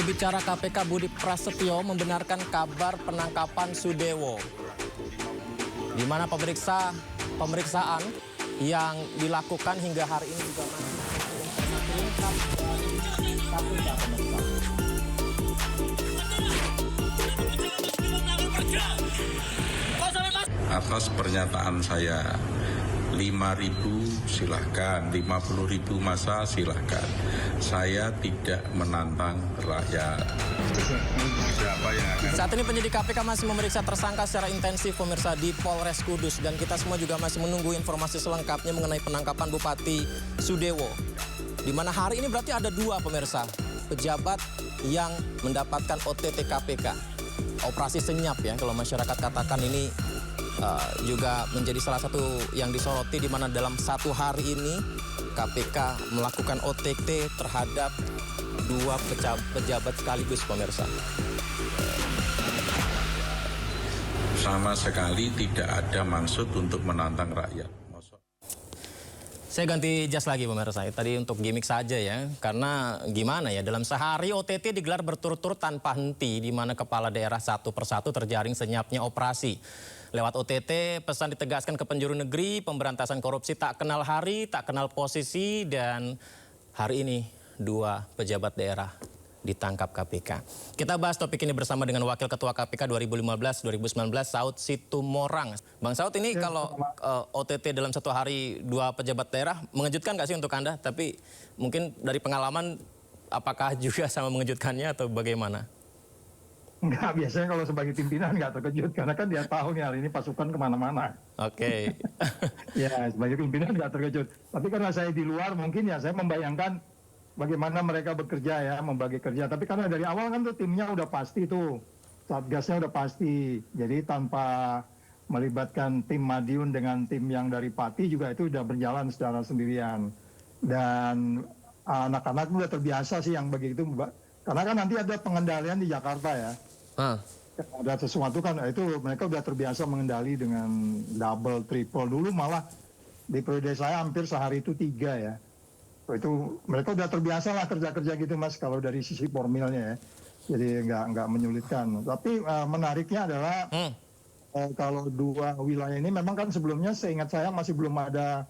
Juru bicara KPK Budi Prasetyo membenarkan kabar penangkapan Sudewo, di mana pemeriksaan yang dilakukan hingga hari ini juga masih lengkap dari KPK. Atas pernyataan saya 5.000 silahkan, 50.000 masa silahkan. Saya tidak menantang rakyat. Saat ini penyidik KPK masih memeriksa tersangka secara intensif pemirsa di Polres Kudus, dan kita semua juga masih menunggu informasi selengkapnya mengenai penangkapan Bupati Sudewo. Di mana hari ini berarti ada 2 pemirsa pejabat yang mendapatkan OTT KPK. Operasi senyap ya kalau masyarakat katakan ini juga menjadi salah satu yang disoroti, di mana dalam satu hari ini KPK melakukan OTT terhadap 2 pejabat sekaligus pemirsa. Sama sekali tidak ada maksud untuk menantang rakyat. Saya ganti jas lagi pemirsa, tadi untuk gimmick saja ya. Karena gimana ya, dalam sehari OTT digelar berturut-turut tanpa henti, di mana kepala daerah satu persatu terjaring senyapnya operasi. Lewat OTT, pesan ditegaskan ke penjuru negeri, pemberantasan korupsi tak kenal hari, tak kenal posisi, dan hari ini 2 pejabat daerah ditangkap KPK. Kita bahas topik ini bersama dengan Wakil Ketua KPK 2015-2019, Saud Situmorang. Bang Saud, ini kalau OTT dalam satu hari 2 pejabat daerah, mengejutkan nggak sih untuk Anda? Tapi mungkin dari pengalaman, apakah juga sama mengejutkannya atau bagaimana? Enggak, biasanya kalau sebagai pimpinan nggak terkejut, karena kan dia tahu nih hari ini pasukan kemana-mana. Oke. Ya, sebagai pimpinan nggak terkejut. Tapi karena saya di luar, mungkin ya saya membayangkan bagaimana mereka bekerja ya, membagi kerja. Tapi karena dari awal kan tuh timnya udah pasti tuh, satgasnya udah pasti. Jadi tanpa melibatkan tim Madiun dengan tim yang dari Pati juga itu udah berjalan secara sendirian. Dan anak-anak udah terbiasa sih yang begitu, karena kan nanti ada pengendalian di Jakarta ya. Ada sesuatu kan, itu mereka udah terbiasa mengendali dengan double, triple. Dulu malah di periode saya hampir sehari itu 3 ya. Itu mereka udah terbiasa lah kerja-kerja gitu Mas, kalau dari sisi formilnya ya. Jadi nggak menyulitkan. Tapi menariknya adalah kalau 2 wilayah ini memang kan sebelumnya seingat saya masih belum ada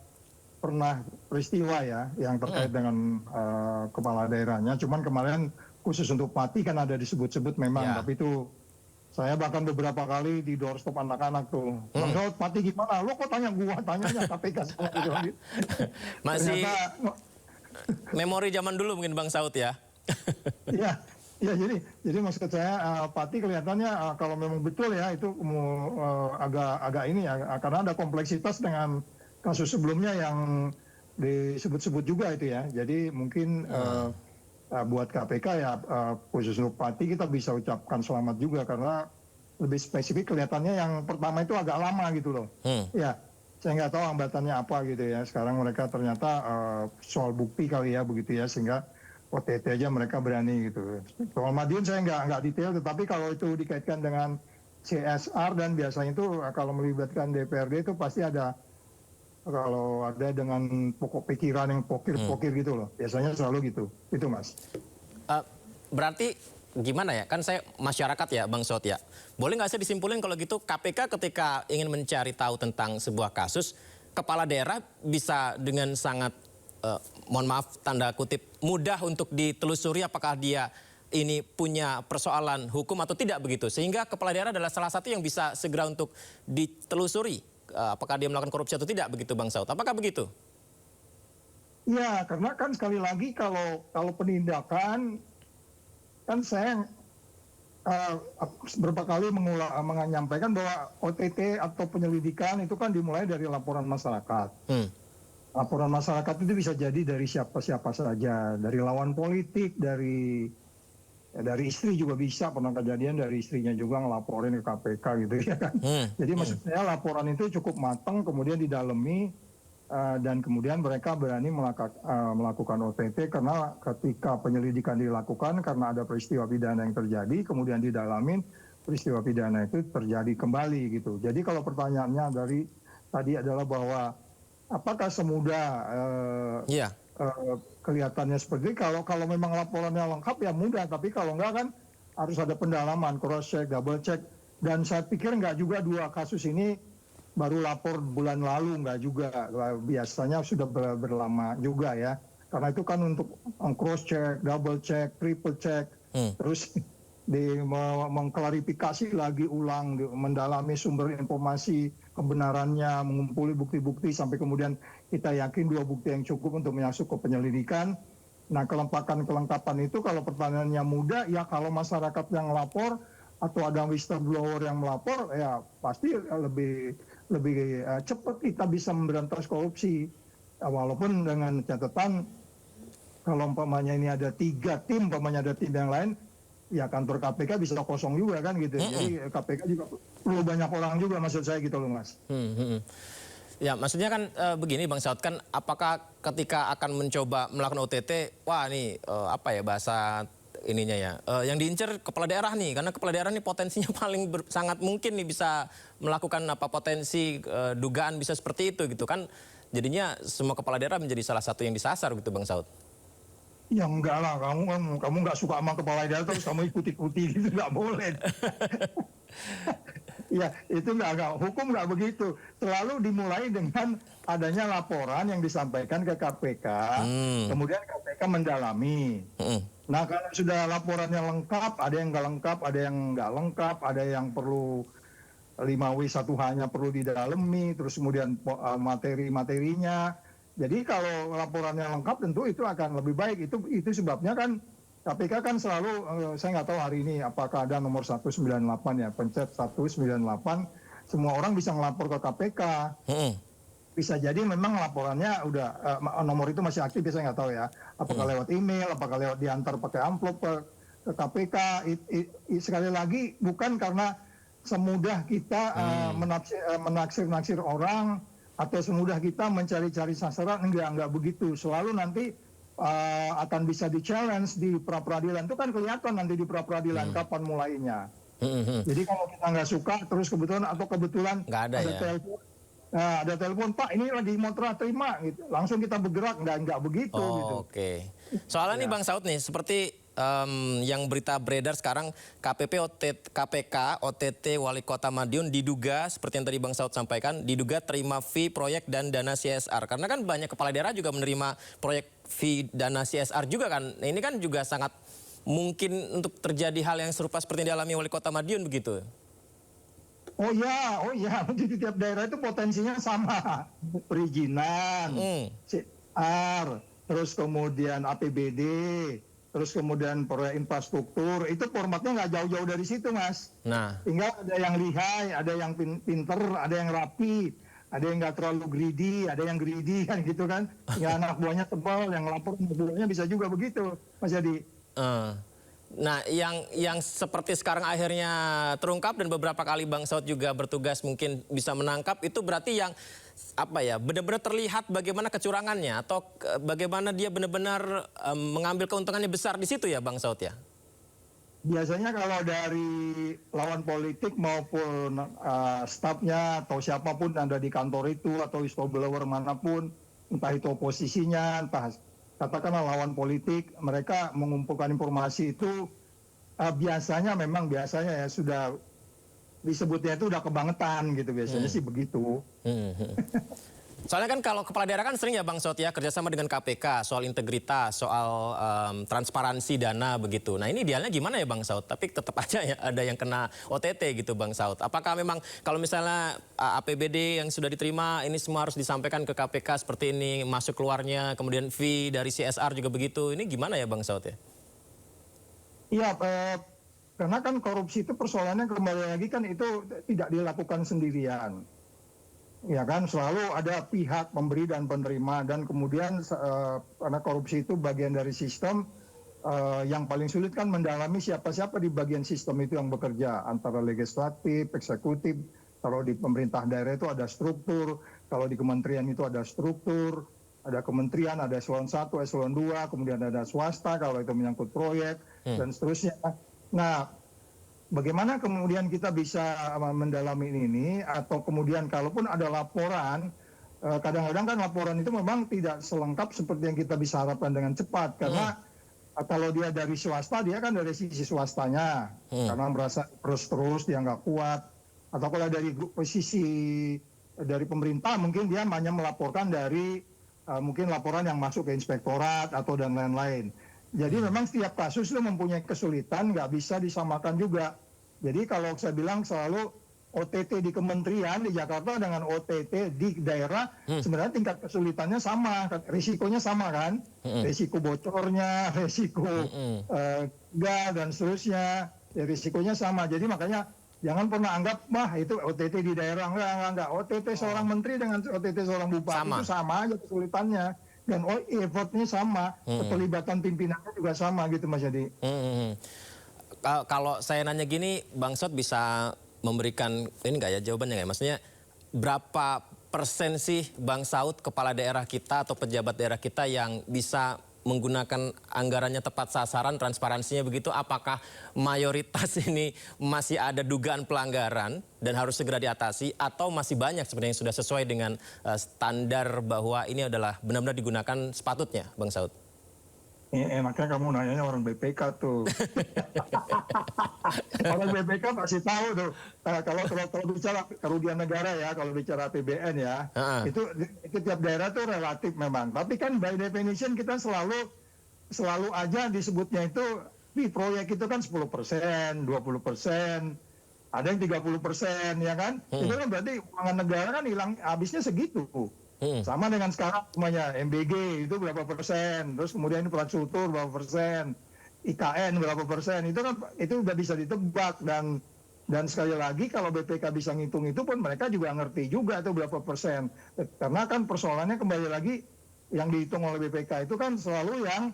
pernah peristiwa ya yang terkait dengan kepala daerahnya. Cuman kemarin khusus untuk Pati kan ada disebut-sebut memang, tapi itu saya bahkan beberapa kali di doorstop anak-anak tuh. Bang Saud, Pati gimana? Lo kok tanya gua? Tanyanya KPK sama gitu. Masih memori zaman dulu mungkin Bang Saud ya. Iya, ya, jadi maksud saya Pati kelihatannya kalau memang betul ya itu agak ini ya, karena ada kompleksitas dengan kasus sebelumnya yang disebut-sebut juga itu ya. Jadi mungkin buat KPK ya khusus untuk Pati kita bisa ucapkan selamat juga, karena lebih spesifik kelihatannya yang pertama itu agak lama gitu loh. Ya, saya nggak tahu hambatannya apa gitu ya. Sekarang mereka ternyata soal bukti kali ya begitu ya, sehingga OTT aja mereka berani gitu. Soal Madiun saya nggak detail, tetapi kalau itu dikaitkan dengan CSR dan biasanya itu kalau melibatkan DPRD itu pasti ada, kalau ada dengan pokok pikiran yang pokir-pokir gitu loh. Biasanya selalu gitu. Itu Mas. Berarti gimana ya? Kan saya masyarakat ya Bang Saud ya. Boleh nggak saya disimpulin kalau gitu KPK ketika ingin mencari tahu tentang sebuah kasus, kepala daerah bisa dengan sangat, mohon maaf tanda kutip, mudah untuk ditelusuri apakah dia ini punya persoalan hukum atau tidak begitu. Sehingga kepala daerah adalah salah satu yang bisa segera untuk ditelusuri. Apakah dia melakukan korupsi atau tidak begitu Bang Saud? Apakah begitu? Ya, karena kan sekali lagi kalau penindakan kan saya beberapa kali menyampaikan bahwa OTT atau penyelidikan itu kan dimulai dari laporan masyarakat. Laporan masyarakat itu bisa jadi dari siapa-siapa saja, dari lawan politik, dari istri juga bisa, pernah kejadian dari istrinya juga ngelaporin ke KPK gitu ya kan. Jadi maksud saya laporan itu cukup matang, kemudian didalami, dan kemudian mereka berani melakukan OTT, karena ketika penyelidikan dilakukan karena ada peristiwa pidana yang terjadi, kemudian didalamin, peristiwa pidana itu terjadi kembali gitu. Jadi kalau pertanyaannya dari tadi adalah bahwa apakah semudah kelihatannya seperti itu. Kalau memang laporannya lengkap ya mudah, tapi kalau enggak kan harus ada pendalaman, cross check, double check. Dan saya pikir enggak juga 2 kasus ini baru lapor bulan lalu, enggak juga. Biasanya sudah berlama juga ya. Karena itu kan untuk cross check, double check, triple check, terus mengklarifikasi lagi ulang, mendalami sumber informasi, kebenarannya, mengumpuli bukti-bukti sampai kemudian kita yakin 2 bukti yang cukup untuk masuk ke penyelidikan. Nah, kelengkapan itu kalau pertanyaannya mudah, ya kalau masyarakat yang lapor atau ada whistleblower yang melapor, ya pasti lebih cepat kita bisa memberantas korupsi. Walaupun dengan catatan kalau umpamanya ini ada 3 tim, umpamanya ada tim yang lain, ya kantor KPK bisa kosong juga kan gitu. Jadi KPK juga perlu banyak orang juga, maksud saya gitu loh Mas. Ya, maksudnya kan begini Bang Saud, kan apakah ketika akan mencoba melakukan OTT, wah nih apa ya bahasa ininya ya, yang diincar kepala daerah nih, karena kepala daerah nih potensinya paling sangat mungkin nih bisa melakukan potensi dugaan bisa seperti itu gitu kan. Jadinya semua kepala daerah menjadi salah satu yang disasar gitu Bang Saud. Ya enggak lah, kamu nggak suka sama kepala daerah terus kamu ikuti gitu, nggak boleh. Ya itu nggak, hukum nggak begitu. Selalu dimulai dengan adanya laporan yang disampaikan ke KPK, kemudian KPK mendalami. Nah kalau sudah laporannya lengkap, ada yang nggak lengkap, ada yang nggak lengkap, ada yang perlu 5W1H-nya perlu didalami, terus kemudian materi-materinya. Jadi kalau laporannya lengkap tentu itu akan lebih baik. Itu sebabnya kan KPK kan selalu, saya nggak tahu hari ini apakah ada nomor 198 ya, pencet 198, semua orang bisa melapor ke KPK. Bisa jadi memang laporannya udah, nomor itu masih aktif, saya nggak tahu ya. Apakah lewat email, apakah lewat diantar pakai amplop ke KPK. Sekali lagi bukan karena semudah kita menaksir-naksir orang, atau semudah kita mencari-cari sasaran, enggak begitu. Selalu nanti akan bisa di-challenge di pra-peradilan. Itu kan kelihatan nanti di pra-peradilan kapan mulainya. Jadi kalau kita nggak suka, terus kebetulan nggak ada ya. telepon, ada telepon, Pak ini lagi mau terima, gitu. Langsung kita bergerak, nggak begitu. Gitu. Oke. Soalnya nih Bang Saud nih, seperti yang berita beredar sekarang KPK OTT Wali Kota Madiun diduga seperti yang tadi Bang Saud sampaikan, diduga terima fee proyek dan dana CSR. Karena kan banyak kepala daerah juga menerima proyek fee dana CSR juga kan. Nah, ini kan juga sangat mungkin untuk terjadi hal yang serupa seperti yang dialami Wali Kota Madiun begitu. Oh ya, di tiap daerah itu potensinya sama. Perizinan, CSR, terus kemudian APBD, terus kemudian proyek infrastruktur, itu formatnya nggak jauh-jauh dari situ, Mas. Nah, tinggal ada yang lihai, ada yang pinter, ada yang rapi, ada yang nggak terlalu greedy, ada yang greedy kan gitu kan. Ya anak buahnya tebal, yang lapor buahnya bisa juga begitu, Mas Yadi. Nah, yang seperti sekarang akhirnya terungkap dan beberapa kali Bang Saud juga bertugas mungkin bisa menangkap, itu berarti yang apa ya, benar-benar terlihat bagaimana kecurangannya atau bagaimana dia benar-benar mengambil keuntungannya besar di situ ya Bang Saud ya? Biasanya kalau dari lawan politik maupun stafnya atau siapapun ada di kantor itu atau whistleblower manapun, entah itu oposisinya, entah katakanlah lawan politik, mereka mengumpulkan informasi itu biasanya ya sudah disebutnya itu udah kebangetan gitu, biasanya sih begitu. Soalnya kan kalau kepala daerah kan sering ya Bang Saud ya kerjasama dengan KPK soal integritas, soal transparansi dana begitu. Nah ini idealnya gimana ya Bang Saud? Tapi tetap aja ya ada yang kena OTT gitu Bang Saud. Apakah memang kalau misalnya APBD yang sudah diterima ini semua harus disampaikan ke KPK seperti ini, masuk keluarnya, kemudian fee dari CSR juga begitu. Ini gimana ya Bang Saud ya? Iya, karena kan korupsi itu persoalannya kembali lagi kan itu tidak dilakukan sendirian. Ya kan, selalu ada pihak pemberi dan penerima, dan kemudian karena korupsi itu bagian dari sistem, yang paling sulit kan mendalami siapa-siapa di bagian sistem itu yang bekerja, antara legislatif, eksekutif. Kalau di pemerintah daerah itu ada struktur, kalau di kementerian itu ada struktur, ada kementerian, ada eselon 1, eselon 2, kemudian ada swasta kalau itu menyangkut proyek, dan seterusnya. Nah, bagaimana kemudian kita bisa mendalami ini, atau kemudian kalaupun ada laporan kadang-kadang kan laporan itu memang tidak selengkap seperti yang kita bisa harapkan dengan cepat karena kalau dia dari swasta dia kan dari sisi swastanya karena merasa terus dia nggak kuat, atau kalau dari sisi dari pemerintah mungkin dia hanya melaporkan dari mungkin laporan yang masuk ke inspektorat atau dan lain-lain. Jadi memang setiap kasus itu mempunyai kesulitan, nggak bisa disamakan juga. Jadi kalau saya bilang selalu OTT di kementerian di Jakarta dengan OTT di daerah sebenarnya tingkat kesulitannya sama, risikonya sama kan, risiko bocornya, risiko gas dan seterusnya, ya, risikonya sama. Jadi makanya jangan pernah anggap itu OTT di daerah enggak. OTT seorang menteri dengan OTT seorang bupati itu sama aja kesulitannya dan effortnya sama, keterlibatan pimpinannya juga sama gitu Mas Yadi. Kalau saya nanya gini, Bang Saud bisa memberikan ini nggak ya jawabannya nggak? Maksudnya berapa persen sih Bang Saud kepala daerah kita atau pejabat daerah kita yang bisa menggunakan anggarannya tepat sasaran, transparansinya begitu? Apakah mayoritas ini masih ada dugaan pelanggaran dan harus segera diatasi, atau masih banyak sebenarnya yang sudah sesuai dengan standar bahwa ini adalah benar-benar digunakan sepatutnya, Bang Saud? Enaknya kamu nanyanya orang BPK tuh. Orang BPK pasti tahu tuh. Kalau bicara kerugian negara ya, kalau bicara APBN ya, itu tiap daerah tuh relatif memang. Tapi kan by definition kita selalu aja disebutnya itu di proyek itu kan 10%, 20%, ada yang 30%, ya kan? Itu kan berarti uang negara kan hilang habisnya segitu. Sama dengan sekarang semuanya, MBG itu berapa persen, terus kemudian infrastruktur berapa persen, IKN berapa persen, itu kan itu udah bisa ditebak. Dan sekali lagi kalau BPK bisa ngitung itu pun mereka juga ngerti juga itu berapa persen. Karena kan persoalannya kembali lagi yang dihitung oleh BPK itu kan selalu yang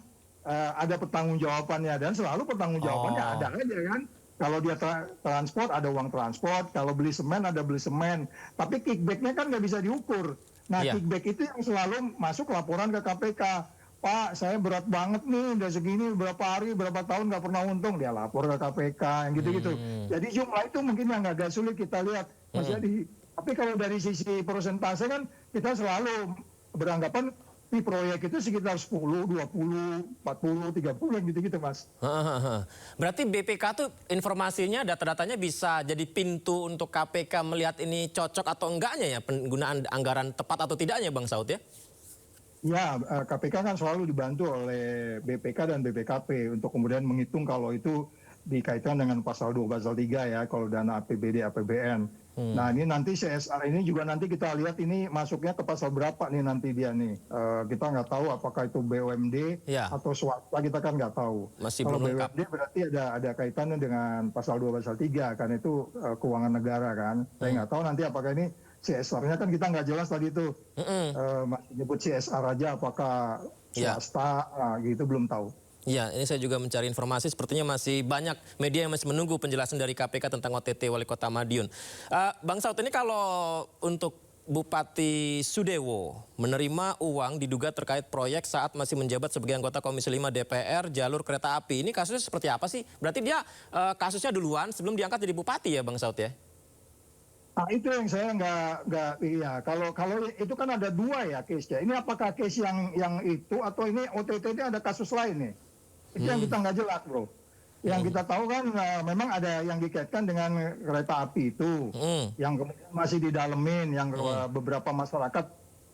ada pertanggungjawabannya, dan selalu pertanggungjawabannya ada aja kan. Kalau dia transport ada uang transport, kalau beli semen ada beli semen, tapi kickbacknya kan nggak bisa diukur. Nah, kickback itu yang selalu masuk laporan ke KPK. Pak, saya berat banget nih, udah segini, berapa hari, berapa tahun nggak pernah untung. Dia lapor ke KPK, yang gitu-gitu. Jadi jumlah itu mungkin yang agak sulit kita lihat, Mas Yadi. Tapi kalau dari sisi persentase kan, kita selalu beranggapan di proyek itu sekitar 10, 20, 40, 30, gitu-gitu Mas. Berarti BPK tuh informasinya, data-datanya bisa jadi pintu untuk KPK melihat ini cocok atau enggaknya ya penggunaan anggaran tepat atau tidaknya Bang Saud ya? Ya, KPK kan selalu dibantu oleh BPK dan BPKP untuk kemudian menghitung kalau itu dikaitkan dengan pasal 2, pasal 3 ya, kalau dana APBD, APBN. Nah ini nanti CSR ini juga nanti kita lihat ini masuknya ke pasal berapa nih nanti dia nih. Kita nggak tahu apakah itu BUMD atau swasta, kita kan nggak tahu. Masih kalau belum lengkap. BUMD berarti ada kaitannya dengan pasal 2, pasal 3 kan itu keuangan negara kan. Saya nggak tahu nanti apakah ini CSR-nya kan kita nggak jelas tadi itu. Masih nyebut CSR aja apakah swasta gitu belum tahu. Ya, ini saya juga mencari informasi. Sepertinya masih banyak media yang masih menunggu penjelasan dari KPK tentang OTT Wali Kota Madiun. Bang Saud, ini kalau untuk Bupati Sudewo menerima uang diduga terkait proyek saat masih menjabat sebagai anggota Komisi 5 DPR jalur kereta api. Ini kasusnya seperti apa sih? Berarti dia kasusnya duluan sebelum diangkat jadi bupati ya Bang Saud ya? Nah itu yang saya nggak iya. Kalau itu kan ada dua ya case-nya. Ini apakah case yang itu atau ini OTT-nya ada kasus lain nih? Itu yang kita nggak jelas bro. Yang kita tahu kan memang ada yang dikaitkan dengan kereta api itu, yang kemudian masih didalemin, yang beberapa masyarakat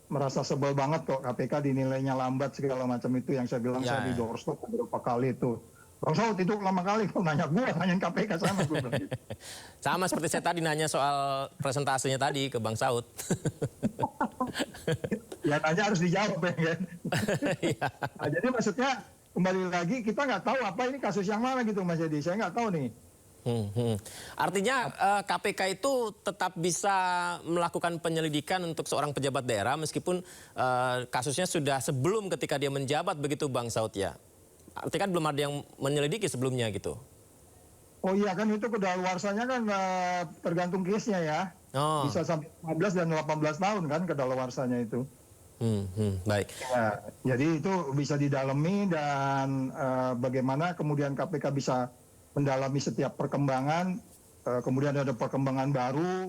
merasa sebel banget kok KPK dinilainya lambat segala macam itu, yang saya bilang saya di doorstop beberapa kali itu. Bang Saud itu lama kali kok nanya gue, nanyain KPK sama gue. Sama seperti saya tadi nanya soal presentasinya tadi ke Bang Saud. Ya nanya harus dijawab ya kan. Nah, jadi maksudnya kembali lagi kita nggak tahu apa ini kasus yang mana gitu Mas Yedi, saya nggak tahu nih. Artinya KPK itu tetap bisa melakukan penyelidikan untuk seorang pejabat daerah meskipun kasusnya sudah sebelum ketika dia menjabat begitu Bang Saud ya? Artinya kan belum ada yang menyelidiki sebelumnya gitu. Oh iya kan itu kedaluarsanya kan tergantung case-nya ya. Bisa sampai 15 dan 18 tahun kan kedaluarsanya itu. Baik. Ya, jadi itu bisa didalami dan bagaimana kemudian KPK bisa mendalami setiap perkembangan, kemudian ada perkembangan baru,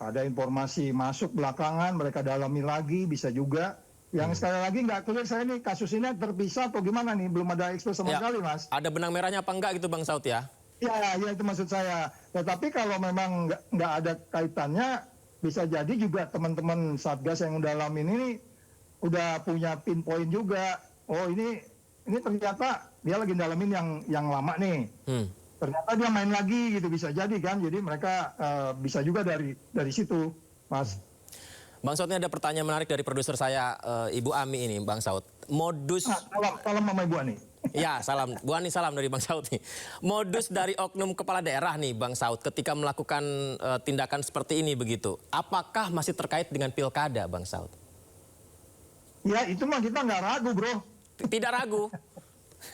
ada informasi masuk belakangan, mereka dalami lagi, bisa juga. Yang sekali lagi nggak clear saya nih kasus ini terpisah atau gimana nih, belum ada ekspos sama Ya, sekali, Mas. ada benang merahnya apa enggak gitu Bang Saud ya? Ya, ya itu maksud saya. Tetapi kalau memang nggak ada kaitannya, bisa jadi juga teman-teman Satgas yang dalamin ini udah punya pinpoint juga. Oh ini ternyata dia lagi dalamin yang lama nih. Ternyata dia main lagi gitu, bisa jadi kan. Jadi mereka bisa juga dari situ, Mas. Bang Saud, ini ada pertanyaan menarik dari produser saya, Ibu Ami ini, Bang Saud. Modus... Salam Mama Ibu Ani. Ya, salam. Bu Ani, salam dari Bang Saud nih. Modus dari oknum kepala daerah nih, Bang Saud, ketika melakukan tindakan seperti ini begitu. Apakah masih terkait dengan pilkada, Bang Saud? Ya, itu mah kita nggak ragu, bro. Tidak ragu.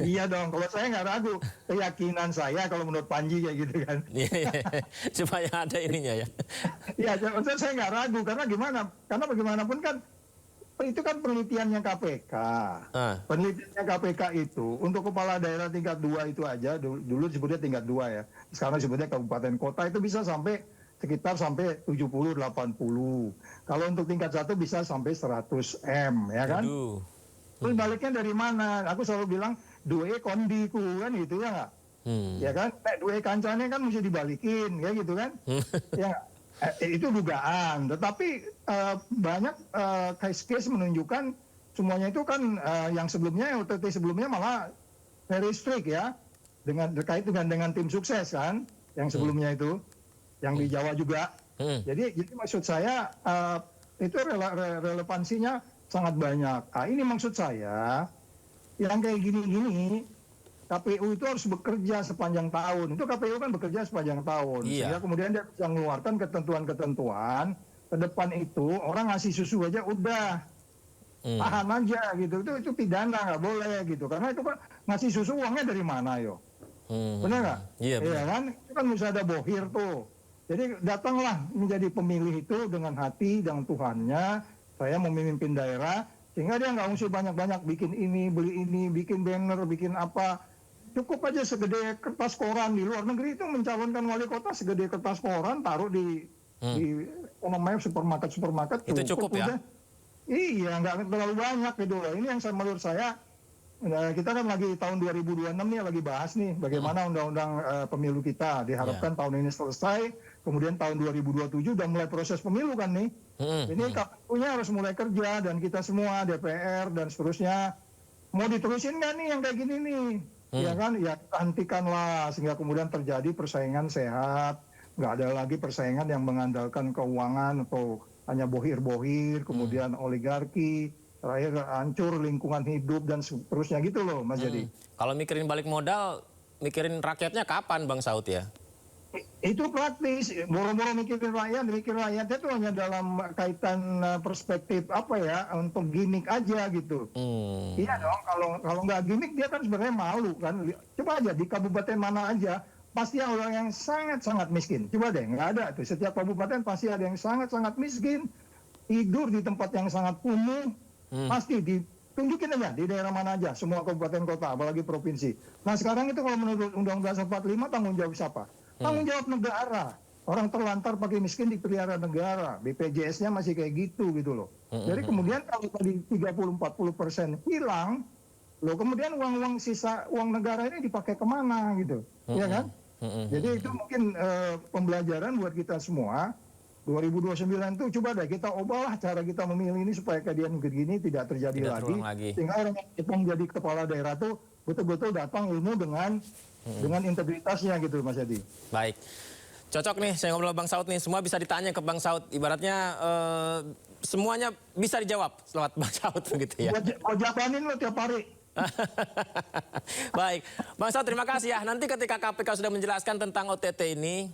Iya dong, kalau saya nggak ragu. Keyakinan saya kalau menurut Panji kayak gitu kan. Supaya ada ininya ya. Ya, saya nggak ragu. Karena gimana? Karena bagaimanapun kan itu kan penelitiannya KPK. Penelitiannya KPK itu untuk kepala daerah tingkat 2 itu aja, dulu disebutnya tingkat 2 ya. Sekarang disebutnya kabupaten kota itu bisa sampai sekitar sampai 70-80. Kalau untuk tingkat 1 bisa sampai 100 M, ya kan? Terus baliknya dari mana? Aku selalu bilang, duwe kondiku kan gitu ya nggak? Ya kan? Duwe kancane kan mesti dibalikin, kayak gitu kan? Ya nggak? Itu dugaan, tetapi banyak case-case menunjukkan semuanya itu kan yang sebelumnya, OTT sebelumnya malah very strict ya, terkait dengan tim sukses kan, yang sebelumnya itu, yang di Jawa juga. Jadi maksud saya itu relevansinya sangat banyak. Nah, ini maksud saya, yang kayak gini-gini, KPU itu harus bekerja sepanjang tahun. Itu KPU kan bekerja sepanjang tahun. Sehingga kemudian dia bisa mengeluarkan ketentuan-ketentuan. Ke depan itu orang ngasih susu aja udah. Tahan aja gitu. Itu pidana, nggak boleh gitu. Karena itu kan ngasih susu uangnya dari mana yo? Benar nggak? Iya kan? Itu kan bisa ada bohir tuh. Jadi datanglah menjadi pemilih itu dengan hati, dengan Tuhannya. Saya mau memimpin daerah. Sehingga dia nggak mesti banyak-banyak bikin ini, beli ini, bikin banner, bikin apa. Cukup aja segede kertas koran. Di luar negeri itu mencalonkan wali kota segede kertas koran, taruh di namanya supermarket. Itu cukup ya? Udah. Iya, nggak terlalu banyak gitu loh. Ini yang menurut saya, kita kan lagi tahun 2026 nih lagi bahas nih bagaimana undang-undang pemilu kita. Diharapkan tahun ini selesai, kemudian tahun 2027 udah mulai proses pemilu kan nih. Ini KPU-nya harus mulai kerja dan kita semua, DPR dan seterusnya. Mau diterusin nggak nih yang kayak gini nih? Ya kan, ya hentikanlah sehingga kemudian terjadi persaingan sehat, nggak ada lagi persaingan yang mengandalkan keuangan atau hanya bohir-bohir, kemudian oligarki, terakhir hancur lingkungan hidup dan seterusnya gitu loh, Mas Jadi. Kalau mikirin balik modal, mikirin rakyatnya kapan, Bang Saud ya? Itu praktis, boro-boro mikirin rakyatnya itu hanya dalam kaitan perspektif apa ya, untuk gimmick aja gitu. Iya dong, kalau nggak gimmick dia kan sebenarnya malu kan. Coba aja di kabupaten mana aja, pasti orang yang sangat-sangat miskin. Coba deh, nggak ada tuh. Setiap kabupaten pasti ada yang sangat-sangat miskin, tidur di tempat yang sangat kumuh, pasti ditunjukin aja di daerah mana aja, semua kabupaten kota, apalagi provinsi. Nah sekarang itu kalau menurut Undang-Undang 45 tanggung jawab siapa? Tanggung jawab negara. Orang terlantar pakai miskin dipelihara negara. BPJS-nya masih kayak gitu loh. Jadi kemudian kalau tadi 30-40% hilang, loh kemudian uang sisa uang negara ini dipakai kemana gitu, ya kan? Jadi itu mungkin pembelajaran buat kita semua. 2029 itu coba deh kita ubahlah cara kita memilih ini supaya kejadian begini tidak terjadi lagi. Sehingga orang yang jadi kepala daerah tuh betul-betul datang ilmu dengan integritasnya gitu, Mas Edi. Baik. Cocok nih saya ngobrol Bang Saud nih, semua bisa ditanya ke Bang Saud. Ibaratnya semuanya bisa dijawab lewat Bang Saud begitu ya. Mau jabanin lo tiap hari. Baik, Bang Saud terima kasih ya. Nanti ketika KPK sudah menjelaskan tentang OTT ini,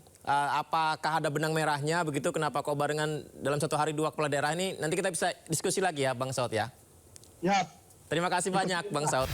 apakah ada benang merahnya begitu, kenapa kok barengan dalam satu hari 2 kepala daerah ini, nanti kita bisa diskusi lagi ya Bang Saud ya. Ya. Terima kasih banyak Bang Saud.